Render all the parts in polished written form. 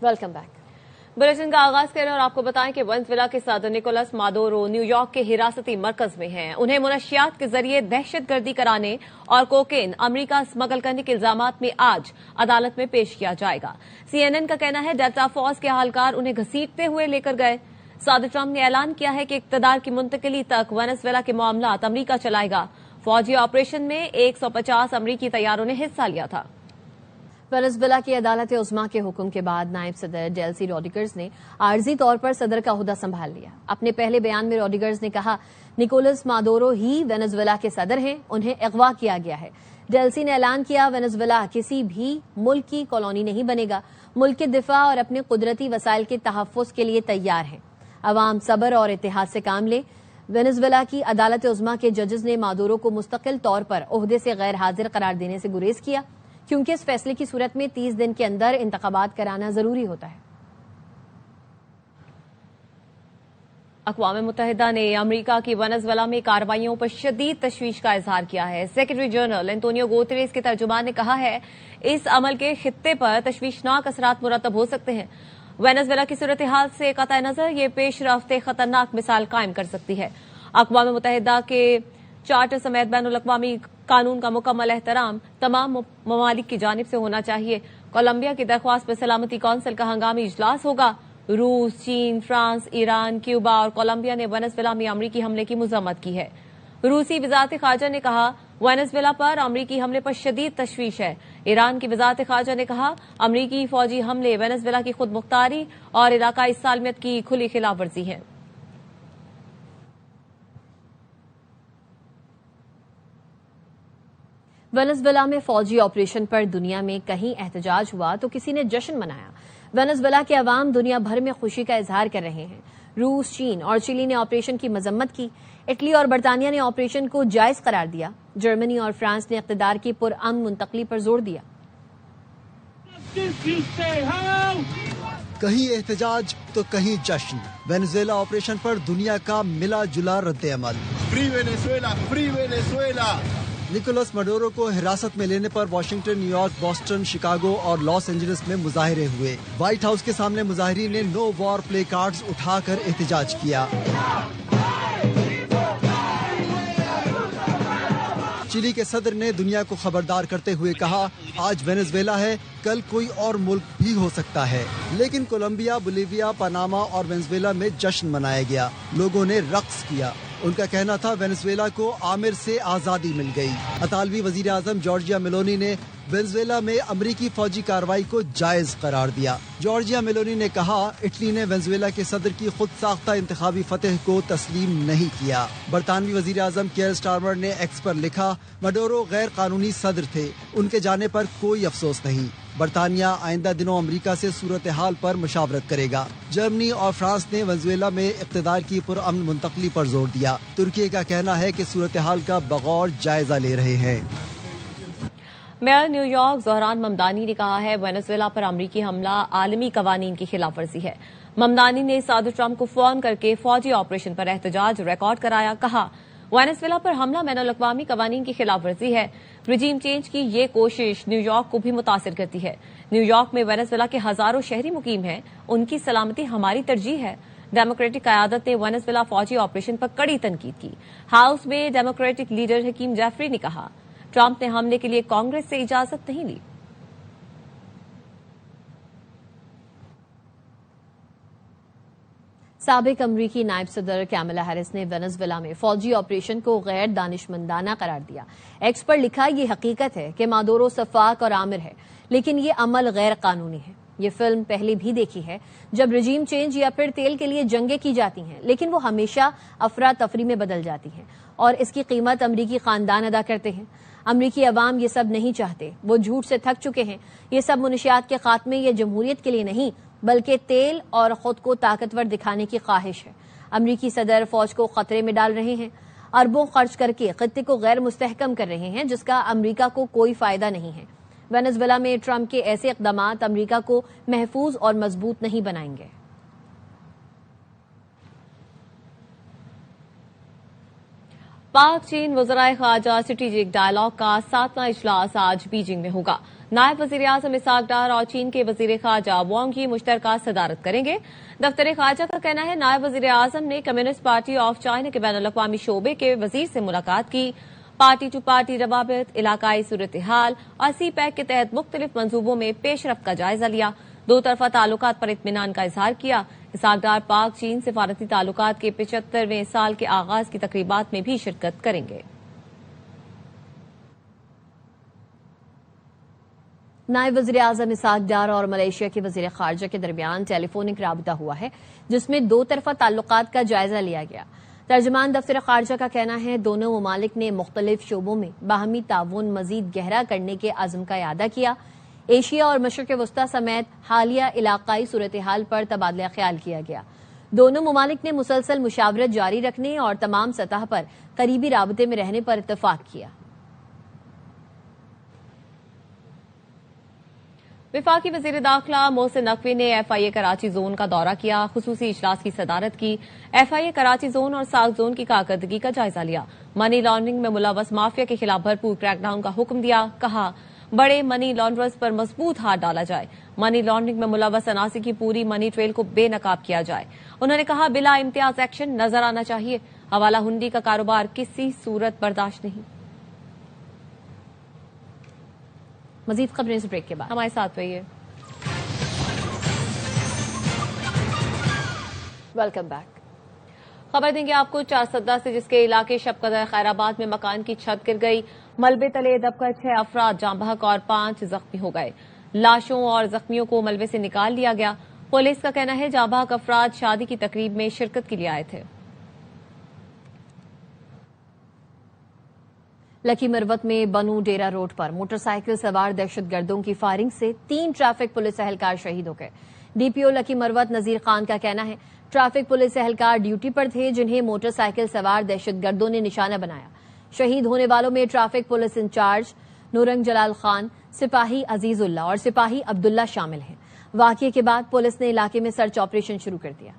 Welcome back. Bulletin का आगाज करें और आपको बताएं कि वेनेजुएला के सदर निकोलस मादुरो न्यूयॉर्क के हिरासती मरकज में हैं। उन्हें मुनशियात के जरिए दहशतगर्दी कराने और कोकेन अमरीका स्मगल करने के इल्जामात में आज अदालत में पेश किया जाएगा। CNN का कहना है डेल्टा फोर्स के अहलकार उन्हें घसीटते हुए लेकर गए। सदर ट्रंप ने ऐलान किया है कि इक्तदार की मुंतकिली तक वेनेजुएला के मामलात अमरीका चलाएगा। फौजी ऑपरेशन में 150 अमरीकी तैयारों ने हिस्सा लिया था। वेनेजुएला की अदालत उज़्मा के हुक्म के बाद नायब सदर डेल्सी रोड्रिगेज ने आर्जी तौर पर सदर का ओहदा संभाल लिया। अपने पहले बयान में रोड्रिगेज ने कहा, निकोलस मादुरो ही वेनेजुएला के सदर हैं, उन्हें अगवा किया गया है। डेल्सी ने ऐलान किया, वेनेजुएला किसी भी मुल्क की कॉलोनी नहीं बनेगा। मुल्क के दिफा और अपने कुदरती वसाइल के तहफ़्फ़ुज़ के लिए तैयार हैं। अवाम सब्र और इत्तेहाद से काम ले। वेनेजुएला की अदालत उज़्मा के जजेस ने मादुरो को मुस्तकिल तौर पर ओहदे से गैर हाजिर करार देने से गुरेज किया, क्योंकि इस फैसले की सूरत में 30 दिन के अंदर इंतखाबात कराना जरूरी होता है। अक़वाम मुत्तहिदा ने अमरीका की वेनेजुएला में कार्रवाइयों पर शदीद तशवीश का इजहार किया है। सेक्रेटरी जनरल एंटोनियो गुतेरेस के तर्जुमान ने कहा है, इस अमल के खित्ते पर तशवीशनाक असरात मुरतब हो सकते हैं। वेनेजुएला की सूरत हाल से कतई नजर ये पेशरफ्त खतरनाक मिसाल कायम कर सकती है। अक़वाम मुत्तहिदा के चार्टर समेत बैनुल अक़वामी कानून का मुकम्मल एहतराम तमाम ममालिक की जानिब से होना चाहिए। कोलंबिया की दरख्वास्त पर सलामती कौंसिल का हंगामी इजलास होगा। रूस, चीन, फ्रांस, ईरान, क्यूबा और कोलंबिया ने वेनेजुएला में अमरीकी हमले की मज़म्मत की है। रूसी वज़ारत ख़ारजा ने कहा, वेनेजुएला पर अमरीकी हमले पर शदीद तशवीश है। ईरान की वज़ारत ख़ारजा ने कहा, अमरीकी फौजी हमले वेनेजुएला की खुद मुख्तारी और इलाकाई सालमियत की खुली खिलाफ वर्जी है। वेनेजुएला में फौजी ऑपरेशन पर दुनिया में कहीं एहतजाज हुआ तो किसी ने जश्न मनाया। वेनेजुएला के अवाम दुनिया भर में खुशी का इजहार कर रहे हैं। रूस, चीन और चिली ने ऑपरेशन की मजम्मत की। इटली और बरतानिया ने ऑपरेशन को जायज करार दिया। जर्मनी और फ्रांस ने इक़्तिदार की पुरअमन मुंतकली पर जोर दिया। कहीं एहतजाज तो कहीं जश्न। वेनेजुएला ऑपरेशन पर दुनिया का मिला जुला रद्द-ए-अमल। Free Venezuela, free Venezuela. Nicolas Maduro को हिरासत में लेने पर वाशिंगटन, न्यूयॉर्क, बॉस्टन, शिकागो और लॉस एंजलिस में मुजाहिरे हुए। व्हाइट हाउस के सामने मुजाहिरीन ने नो वॉर प्ले कार्ड्स उठाकर एहतजाज किया। चिली के सदर ने दुनिया को खबरदार करते हुए कहा, आज वेनेजुएला है, कल कोई और मुल्क भी हो सकता है। लेकिन कोलंबिया, बोलीविया, पनामा और वेनेजुएला में जश्न मनाया गया। लोगों ने रक्स किया। उनका कहना था, वेनेजुएला को आमिर से आजादी मिल गई। अतालवी वजीर आजम जॉर्जिया मेलोनी ने वेनेजुएला में अमरीकी फौजी कार्रवाई को जायज करार दिया। जॉर्जिया मेलोनी ने कहा, इटली ने वेनेजुएला के सदर की खुद साख्ता इंतखाबी फतह को तस्लीम नहीं किया। बरतानवी वजीर आजम कियर स्टारमर ने एक्स पर लिखा, मादुरो गैर कानूनी सदर थे, उनके जाने पर कोई अफसोस नहीं। बरतानिया आइंदा दिनों अमरीका से सूरत हाल पर मुशावरत करेगा। जर्मनी और फ्रांस ने वेनेजुएला में इक़्तिदार की पुरअमन मुंतकली पर जोर दिया। तुर्की का कहना है कि सूरत हाल का बगौर जायजा ले रहे हैं। मेयर न्यूयॉर्क ज़हरान ममदानी ने कहा है, वेनेजुएला पर अमरीकी हमला आलमी कवानीन की खिलाफ वर्जी है। ममदानी ने सदर ट्रंप को फोन करके फौजी ऑपरेशन पर एहतजाज रिकॉर्ड कराया। कहा, वेनेजुएला पर हमला बैनुल अक़वामी कवानीन की खिलाफ वर्जी है। रिजीम चेंज की ये कोशिश न्यूयॉर्क को भी मुतासिर करती है। न्यूयॉर्क में वेनेजुएला के हजारों शहरी मुकीम हैं, उनकी सलामती हमारी तरजीह है। डेमोक्रेटिक क़यादत ने वेनेजुएला फौजी ऑपरेशन पर कड़ी तनकीद की। हाउस में डेमोक्रेटिक लीडर हकीम जेफरी ने कहा, ट्रंप ने हमले के लिए कांग्रेस से इजाजत नहीं ली। साबिक अमरीकी नायब सदर कैमला हैरिस ने वेनेजुएला में फौजी ऑपरेशन को गैर दानिशमंदाना करार दिया। एक्स पर लिखा, ये हकीकत है कि मादुरो सफाक और आमिर है, लेकिन ये अमल गैर कानूनी है। ये फिल्म पहले भी देखी है, जब रिजीम चेंज या फिर तेल के लिए जंगें की जाती हैं, लेकिन वो हमेशा अफरा तफरी में बदल जाती हैं और इसकी कीमत अमरीकी खानदान अदा करते हैं। अमरीकी अवाम ये सब नहीं चाहते, वो झूठ से थक चुके हैं। ये सब मुनशियात के खात्मे या जमहूरियत के लिए नहीं, बल्कि तेल और खुद को ताकतवर दिखाने की ख्वाहिश है। अमरीकी सदर फौज को खतरे में डाल रहे हैं, अरबों खर्च करके खित्ते को गैर मुस्तहकम कर रहे हैं, जिसका अमरीका को कोई फायदा नहीं है। वेनेजुएला में ट्रंप के ऐसे इक़दामात अमरीका को महफूज और मजबूत नहीं बनाएंगे। पाक चीन वज़राए ख़ारजा स्ट्रेटेजिक डायलॉग का 7वां इजलास आज बीजिंग में होगा। نائب وزیر اعظم اسحاق ڈار اور چین کے وزیر خارجہ وانگ کی مشترکہ صدارت کریں گے۔ دفتر خارجہ کا کہنا ہے نائب وزیر اعظم نے کمیونسٹ پارٹی آف چائنا کے بین الاقوامی شعبے کے وزیر سے ملاقات کی، پارٹی ٹو پارٹی روابط، علاقائی صورتحال اور سی پیک کے تحت مختلف منصوبوں میں پیش رفت کا جائزہ لیا، دو طرفہ تعلقات پر اطمینان کا اظہار کیا۔ اسحاق ڈار پاک چین سفارتی تعلقات کے 75ویں سال کے آغاز کی تقریبات میں بھی شرکت کریں گے۔ نائب وزیر اعظم اسحاق ڈار اور ملائیشیا کے وزیر خارجہ کے درمیان ٹیلی فونک رابطہ ہوا ہے، جس میں دو طرفہ تعلقات کا جائزہ لیا گیا۔ ترجمان دفتر خارجہ کا کہنا ہے دونوں ممالک نے مختلف شعبوں میں باہمی تعاون مزید گہرا کرنے کے عزم کا اعادہ کیا۔ ایشیا اور مشرق وسطی سمیت حالیہ علاقائی صورتحال پر تبادلہ خیال کیا گیا۔ دونوں ممالک نے مسلسل مشاورت جاری رکھنے اور تمام سطح پر قریبی رابطے میں رہنے پر اتفاق کیا۔ وفاقی وزیر داخلہ محسن نقوی نے ایف آئی اے کراچی زون کا دورہ کیا، خصوصی اجلاس کی صدارت کی، ایف آئی اے کراچی زون اور ساکھ زون کی کارکردگی کا جائزہ لیا، منی لانڈرنگ میں ملوث مافیا کے خلاف بھرپور کریک ڈاؤن کا حکم دیا، کہا بڑے منی لانڈررز پر مضبوط ہاتھ ڈالا جائے، منی لانڈرنگ میں ملوث عناصر کی پوری منی ٹریل کو بے نقاب کیا جائے۔ انہوں نے کہا بلا امتیاز ایکشن نظر آنا چاہیے، حوالہ ہنڈی کا کاروبار کسی صورت برداشت نہیں۔ مزید خبریں اس بریک کے بعد ہمارے ساتھ رہیے۔ Welcome back. خبر دیں گے آپ کو چارسدہ سے، جس کے علاقے شب قدر خیرآباد میں مکان کی چھت گر گئی، ملبے تلے دب کر 6 افراد جاں بحق اور 5 زخمی ہو گئے۔ لاشوں اور زخمیوں کو ملبے سے نکال لیا گیا۔ پولیس کا کہنا ہے جاں بحق افراد شادی کی تقریب میں شرکت کے لیے آئے تھے۔ لکی مروت میں بنو ڈیرا روڈ پر موٹر سائیکل سوار دہشت گردوں کی فائرنگ سے 3 ٹریفک پولیس اہلکار شہید ہو گئے۔ ڈی پی او لکی مروت نذیر خان کا کہنا ہے ٹریفک پولیس اہلکار ڈیوٹی پر تھے، جنہیں موٹر سائیکل سوار دہشت گردوں نے نشانہ بنایا۔ شہید ہونے والوں میں traffic police incharge Naurang Jalal Khan, سپاہی عزیز اللہ اور سپاہی عبداللہ شامل ہیں۔ واقعے کے بعد پولیس نے علاقے میں سرچ آپریشن شروع کر دیا۔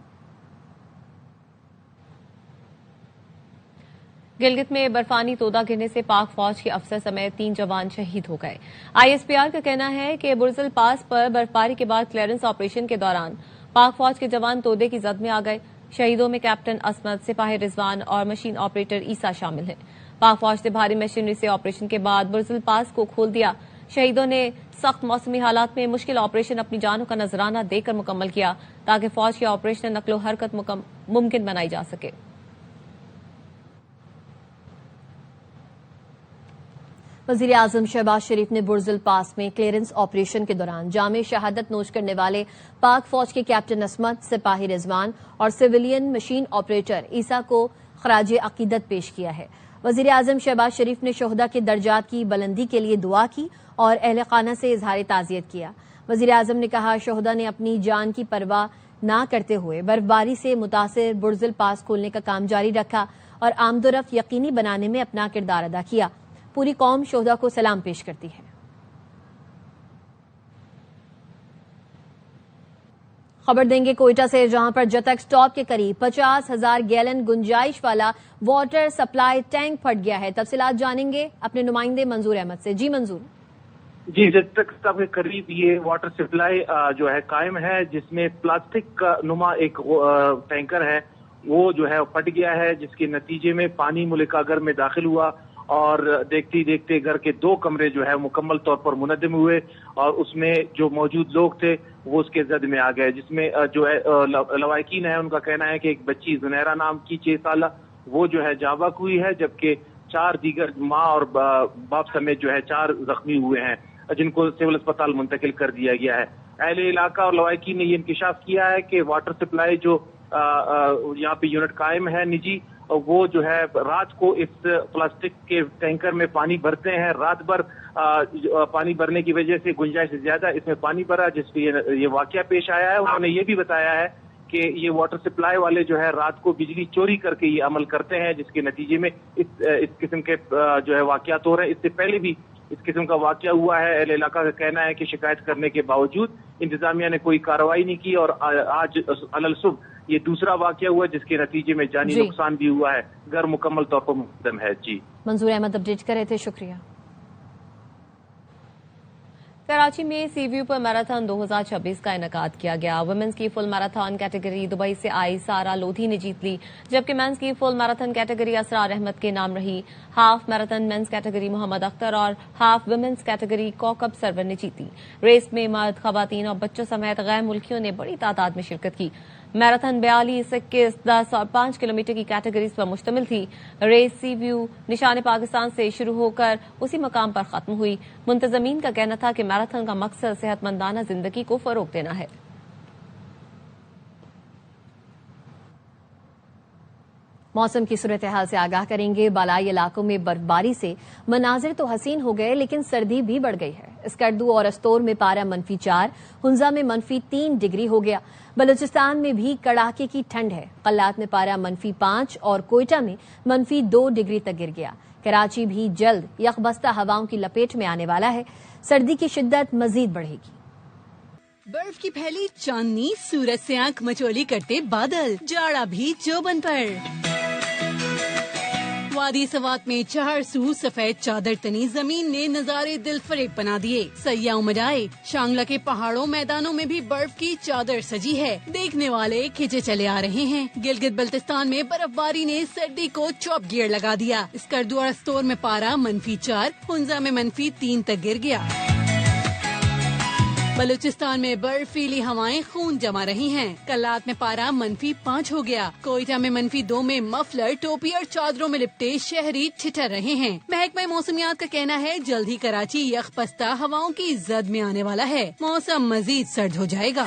گلگت میں برفانی تودا گرنے سے پاک فوج کے افسر سمیت 3 جوان شہید ہو گئے۔ آئی ایس پی آر کا کہنا ہے کہ برزل پاس پر برفباری کے بعد کلیئرنس آپریشن کے دوران پاک فوج کے جوان تودے کی زد میں آ گئے۔ شہیدوں میں کیپٹن عصمت، سپاہی رضوان اور مشین آپریٹر عیسیٰ شامل ہیں۔ پاک فوج سے بھاری مشینری سے آپریشن کے بعد برزل پاس کو کھول دیا۔ شہیدوں نے سخت موسمی حالات میں مشکل آپریشن اپنی جانوں کا نذرانہ دے کر مکمل کیا، تاکہ فوج کی آپریشنل نقل و حرکت ممکن بنائی جا سکے۔ وزیر اعظم شہباز شریف نے برزل پاس میں کلیئرنس آپریشن کے دوران جامع شہادت نوش کرنے والے پاک فوج کے کیپٹن عصمت، سپاہی رضوان اور سویلین مشین آپریٹر عیسیٰ کو خراج عقیدت پیش کیا ہے۔ وزیر اعظم شہباز شریف نے شہداء کے درجات کی بلندی کے لیے دعا کی اور اہل خانہ سے اظہار تعزیت کیا۔ وزیر اعظم نے کہا شہداء نے اپنی جان کی پرواہ نہ کرتے ہوئے برفباری سے متاثر برزل پاس کھولنے کا کام جاری رکھا اور آمد و رفت یقینی بنانے میں اپنا کردار ادا کیا۔ پوری قوم شہداء کو سلام پیش کرتی ہے۔ خبر دیں گے کوئٹہ سے، جہاں پر جتک سٹاپ کے قریب 50,000 گیلن گنجائش والا واٹر سپلائی ٹینک پھٹ گیا ہے۔ تفصیلات جانیں گے اپنے نمائندے منظور احمد سے۔ جی منظور۔ جی، جتک سٹاپ کے قریب یہ واٹر سپلائی جو ہے قائم ہے، جس میں پلاسٹک کا نما ایک ٹینکر ہے، وہ جو ہے پھٹ گیا ہے، جس کے نتیجے میں پانی ملکہ گھر میں داخل ہوا اور دیکھتے دیکھتے گھر کے 2 کمرے جو ہے مکمل طور پر منہدم ہوئے اور اس میں جو موجود لوگ تھے وہ اس کے زد میں آ گئے، جس میں جو ہے لواحقین ہے ان کا کہنا ہے کہ ایک بچی زنیرہ نام کی 6 سالہ وہ جو ہے جاں بحق ہوئی ہے، جبکہ 4 دیگر ماں اور باپ سمیت جو ہے 4 زخمی ہوئے ہیں، جن کو سول اسپتال منتقل کر دیا گیا ہے۔ اہل علاقہ اور لواحقین نے یہ انکشاف کیا ہے کہ واٹر سپلائی جو یہاں پہ یونٹ قائم ہے نجی، وہ جو ہے رات کو اس پلاسٹک کے ٹینکر میں پانی بھرتے ہیں، رات بھر پانی بھرنے کی وجہ سے گنجائش زیادہ اس میں پانی بھرا، جس پہ یہ واقعہ پیش آیا ہے۔ انہوں نے یہ بھی بتایا ہے کہ یہ واٹر سپلائی والے جو ہے رات کو بجلی چوری کر کے یہ عمل کرتے ہیں، جس کے نتیجے میں اس قسم کے جو ہے واقعات ہو رہے ہیں۔ اس سے پہلے بھی اس قسم کا واقعہ ہوا ہے۔ اہل علاقہ کا کہنا ہے کہ شکایت کرنے کے باوجود انتظامیہ نے کوئی کارروائی نہیں کی اور آج علل صبح یہ دوسرا واقعہ ہوا، جس کے نتیجے میں جانی نقصان بھی ہوا ہے، گھر مکمل طور پر منہدم ہے۔ جی، منظور احمد اپڈیٹ کر رہے تھے، شکریہ۔ कराची में सी व्यू पर मैराथन 2026 का इनेकाद किया गया। वुमेन्स की फुल मैराथन कैटेगरी दुबई से आई सारा लोधी ने जीत ली, जबकि मेंस की full marathon category Asrar Ahmed के नाम रही। Half marathon men's category Mohammad Akhtar और half women's category Kaukab Sarwar ने जीती। रेस में मर्द, खवातीन और बच्चों समेत गैर मुल्कियों ने बड़ी तादाद में शिरकत की। मैराथन 42, 21, 10 और 5 किलोमीटर की कैटेगरीज पर मुश्तमिल थी। रेस सी व्यू निशान पाकिस्तान से शुरू होकर उसी मकाम पर खत्म हुई। मुंतजमीन का कहना था कि मैराथन का मकसद सेहतमंदाना जिंदगी को फरोग देना है। मौसम की सूरत हाल से आगाह करेंगे। बालाई इलाकों में बर्फबारी से मनाजिर तो हसीन हो गए, लेकिन सर्दी भी बढ़ गई है। स्कर्दू और अस्तोर में पारा -4, हुंजा में -3 डिग्री हो गया। बलूचिस्तान में भी कड़ाके की ठंड है। कल्लात में पारा -5 और कोयटा में -2 डिग्री तक गिर गया। कराची भी जल्द यकबस्ता हवाओं की लपेट में आने वाला है। सर्दी की शिद्दत मजीद बढ़ेगी। बर्फ की फैली चांदनी, सूरज से आंख मचोली करते बादल, जाड़ा भी चौबन पर। वादी सवात में 4 सू सफेद चादर तनी जमीन ने नजारे दिल फरेब बना दिए। सैया उमड़ाए। शांगला के पहाड़ों मैदानों में भी बर्फ की चादर सजी है। देखने वाले खिंचे चले आ रहे हैं। गिलगित बल्तिस्तान में बर्फबारी ने सर्दी को चौप गियर लगा दिया। स्कर्दू और अस्तोर में पारा -4, हुंजा में -3 तक गिर गया। बलूचिस्तान में बर्फीली हवाएं खून जमा रही हैं। कल्लात में पारा -5 हो गया। कोयटा में -2 में मफलर, टोपी और चादरों में लिपटे शहरी ठिठर रहे हैं। महकमा मौसमियात का कहना है जल्द ही कराची यकपस्ता हवाओं की जद में आने वाला है। मौसम मजीद सर्द हो जाएगा।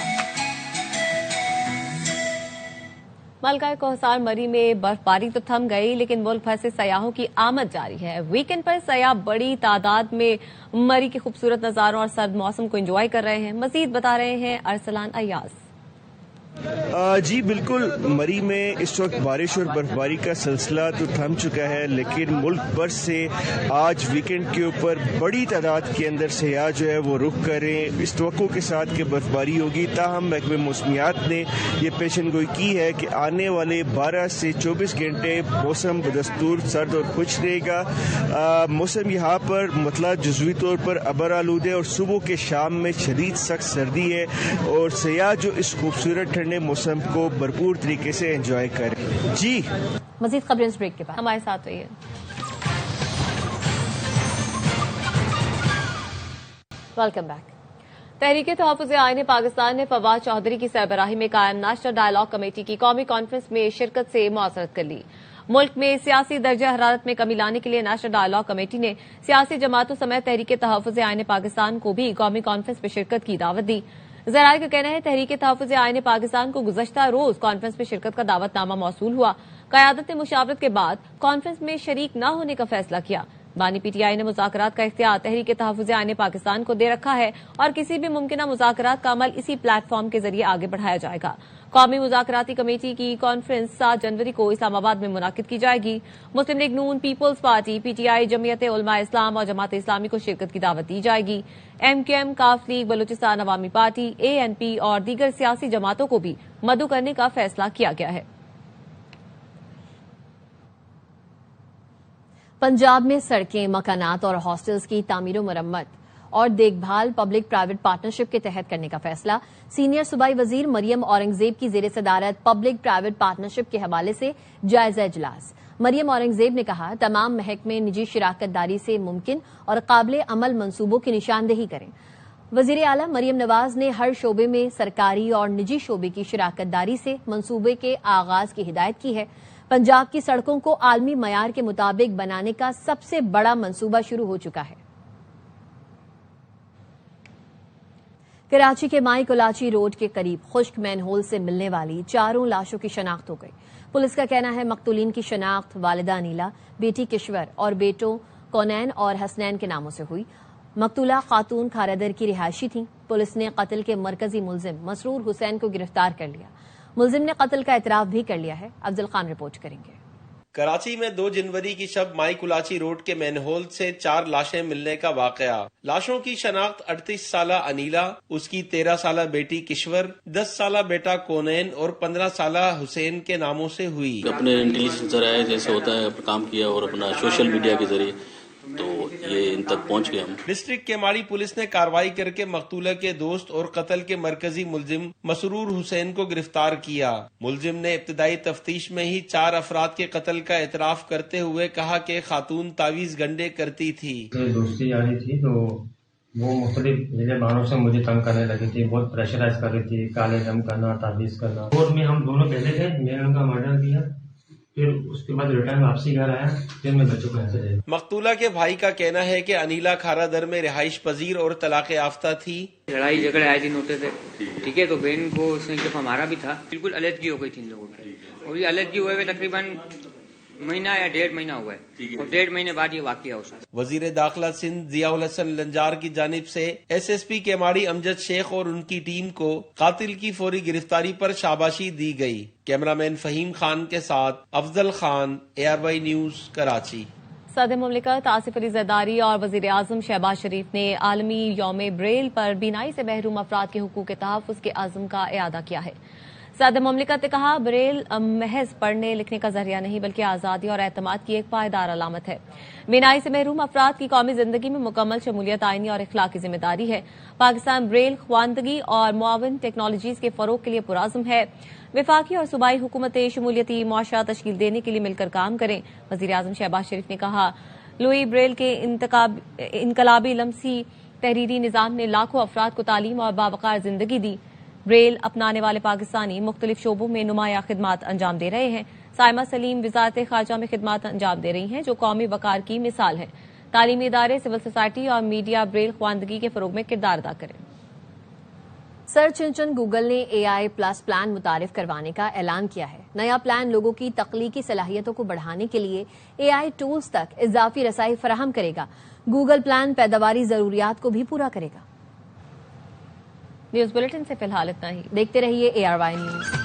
मलका कोहसार मरी में बर्फबारी तो थम गई, लेकिन मुल्क भर से सयाहों की आमद जारी है। वीकेंड पर सयाह बड़ी तादाद में मरी के खूबसूरत नजारों और सर्द मौसम को एंजॉय कर रहे हैं। मजीद बता रहे हैं अरसलान अयाज। जी बिल्कुल, मरी में इस वक्त बारिश और बर्फबारी का सिलसिला तो थम चुका है, लेकिन मुल्क भर से आज वीकेंड के ऊपर बड़ी तादाद के अंदर सयाह जो है वो रुख करें इस तवक्को के साथ कि बर्फबारी होगी। ताहम महकमे मौसमियात ने ये पेशनगोई की है कि आने वाले 12 से 24 घंटे मौसम बदस्तूर सर्द और खुश रहेगा। मौसम यहाँ पर मतलब जुज़वी तौर पर अबर आलूद है और सुबह के शाम में शदीद सख्त सर्दी है और सयाह जो इस खूबसूरत ठंडे मौसम को भरपूर तरीके से एंजॉय करें। जी मजीद खबरें इस ब्रेक के बाद हमारे साथ रहिए। Welcome back. तहरीके तहफ़्फ़ुज़ आईन पाकिस्तान ने फवाद चौधरी की सरबराही में कायम नेशनल डायलॉग कमेटी की कौमी कॉन्फ्रेंस में शिरकत से मुआसरत कर ली। मुल्क में सियासी दर्जा हरारत में कमी लाने के लिए नेशनल डायलॉग कमेटी ने सियासी जमातों समेत तहरीके तहफ़्फ़ुज़ आईन पाकिस्तान को भी कौमी कॉन्फ्रेंस में शिरकत की दावत दी। ज़राए का कहना है तहरीके तहफ़्फ़ुज़ आईन पाकिस्तान को गुज़श्ता रोज कॉन्फ्रेंस में शिरकत का दावतनामा मौसूल हुआ। क़यादत ने मुशावरत के बाद कॉन्फ्रेंस में शरीक न होने का फैसला किया। बानी पीटीआई ने मुज़ाकरात का इख्तियार तहरीके तहफ़्फ़ुज़ आईन पाकिस्तान को दे रखा है और किसी भी मुमकिना मुज़ाकरात का अमल इसी प्लेटफॉर्म के जरिए आगे बढ़ाया जाएगा। कौमी मुज़ाकराती कमेटी की कॉन्फ्रेंस 7 जनवरी को इस्लामाबाद में मुनाकिद की जाएगी। मुस्लिम लीग नून, peoples party, PTI, Jamiat Ulama इस्लाम और जमात इस्लामी को शिरकत की दावत दी जाएगी। एमकेएम, काफ लीग, बलूचिस्तान अवामी पार्टी, एएनपी और दीगर सियासी जमातों को भी मदऊ करने का फैसला किया गया है। पंजाब में सड़कें, मकानात और हॉस्टल्स की तामीर मरम्मत और देखभाल पब्लिक प्राइवेट पार्टनरशिप के तहत करने का फैसला सीनियर सूबाई वजीर मरियम औरंगजेब की जेर सदारत पब्लिक प्राइवेट पार्टनरशिप के हवाले से जायजा इजलास। मरियम औरंगजेब ने कहा तमाम महकमे निजी शिराकतदारी से मुमकिन और काबिल अमल मंसूबों की निशानदेही करें। वजीर आला मरियम नवाज ने हर शोबे में सरकारी और निजी शोबे की शिराकतदारी से मंसूबे के आगाज की हिदायत की है। पंजाब की सड़कों को आलमी मयार के मुताबिक बनाने का सबसे बड़ा मंसूबा शुरू हो चुका है। कराची के माई कुलाची रोड के करीब खुश्क मैनहोल से मिलने वाली 4 लाशों की शनाख्त हो गई। पुलिस का कहना है मकतूलीन की शनाख्त वालिदा अनीला, बेटी किश्वर और बेटों कौनैन और हसनैन के नामों से हुई। मकतूला खातून खारादर की रिहायशी थी। पुलिस ने कत्ल के मरकजी मुलजिम मसरूर हुसैन को गिरफ्तार कर लिया। मुलजिम ने कत्ल का इतराफ भी कर लिया है। अफजल खान रिपोर्ट करेंगे। कराची में 2 जनवरी की शब माई कुलाची रोड के मैनहोल से 4 लाशें मिलने का वाकया। लाशों की शनाख्त 38 साला अनीला, उसकी 13 साला बेटी किश्वर, 10 साला बेटा कोनैन और 15 साला हुसैन के नामों से हुई। अपने इंटेलिजेंस जराए जैसे होता है काम किया और अपना सोशल मीडिया के जरिए तो ये इन तक पहुंच गए हम। डिस्ट्रिक्ट केमाड़ी पुलिस ने कार्रवाई करके मकतूला के दोस्त और कत्ल के मरकजी मुलजिम मसरूर हुसैन को गिरफ्तार किया। मुलजिम ने इब्तदाई तफ्तीश में ही 4 अफराद के कत्ल का एतराफ करते हुए कहा कि खातून तावीज गंडे करती थी। दोस्ती यारी थी तो वो मुख्तलिफ बहानों से मुझे तंग करने लगी थी, बहुत प्रेशराइज कर रही थी, काले जम करना, तावीज करना। कोर्ट में हम दोनों पहले थे, मैंने उनका मर्डर किया, फिर उसके बाद रिटर्न वापसी घर आया, फिर मैं बच्चों को ऐसे। मकतूला के भाई का कहना है कि अनीला खारा दर में रिहाइश पजीर और तलाक याफ्ता थी। लड़ाई झगड़े आए दिन होते थे, ठीक है, तो बहन को उसने जब हमारा भी था, बिल्कुल अलग हो गई थी इन लोगों की, और ये अलग हुए हुए तकरीबन महीना या 1.5 महीना हुआ है, और 1.5 महीने बाद ये वाकया हुआ। वजीर दाखिला सिंध जियाउल हसन लंजार की जानिब से SSP केमाड़ी अमजद शेख और उनकी टीम को कातिल की फौरी गिरफ्तारी पर शाबाशी दी गई। कैमरामैन फहीम खान के साथ अफजल खान, ARY न्यूज, कराची। सदर मुमलिकत आसिफ अली जरदारी और वजीर आजम शहबाज शरीफ ने आलमी यौम ब्रेल पर बीनाई से महरूम अफराद के हुकूक के तहफ़्फ़ुज़ के आज़म का इआदा किया है। सदर मुमलिकत ने कहा, ब्रेल महज पढ़ने लिखने का जरिया नहीं बल्कि आज़ादी और एतमाद की एक पायदार अलामत है। बीनाई से महरूम अफराद की कौमी जिंदगी में मुकम्मल शमूलियत आईनी और इखलाकी जिम्मेदारी है। पाकिस्तान ब्रेल ख्वानदगी और मुआविन टेक्नोलॉजीज के फरोग के लिए पुराज़म है। वफाकी और सूबाई हुकूमतें शमूलियती मुआशरा तश्कील देने के लिए मिलकर काम करें। वज़ीर आज़म शहबाज शरीफ ने कहा, लुई ब्रेल के इनकलाबी लमसी तहरीरी निज़ाम ने लाखों अफराद को तालीम और बावकार जिंदगी दी। ब्रेल अपनाने वाले पाकिस्तानी मुख्तलिफ शोबों में नुमाया खिदमात अंजाम दे रहे हैं। साइमा सलीम वजारत खारजा में खिदमात अंजाम दे रही हैं, जो कौमी वकार की मिसाल है। तालीमी इदारे, सिविल सोसाइटी और मीडिया ब्रेल ख्वानदगी के फरोग में किरदार अदा करें। सर्च इंजन गूगल ने AI प्लस प्लान मुतारिफ करवाने का ऐलान किया है। नया प्लान लोगों की तख्लीकी सलाहियतों को बढ़ाने के लिए AI टूल्स तक इजाफी रसाई फराहम करेगा। गूगल प्लान पैदावारी जरूरियात को भी पूरा करेगा। न्यूज बुलेटिन से फिलहाल इतना ही। देखते रहिए ARY न्यूज।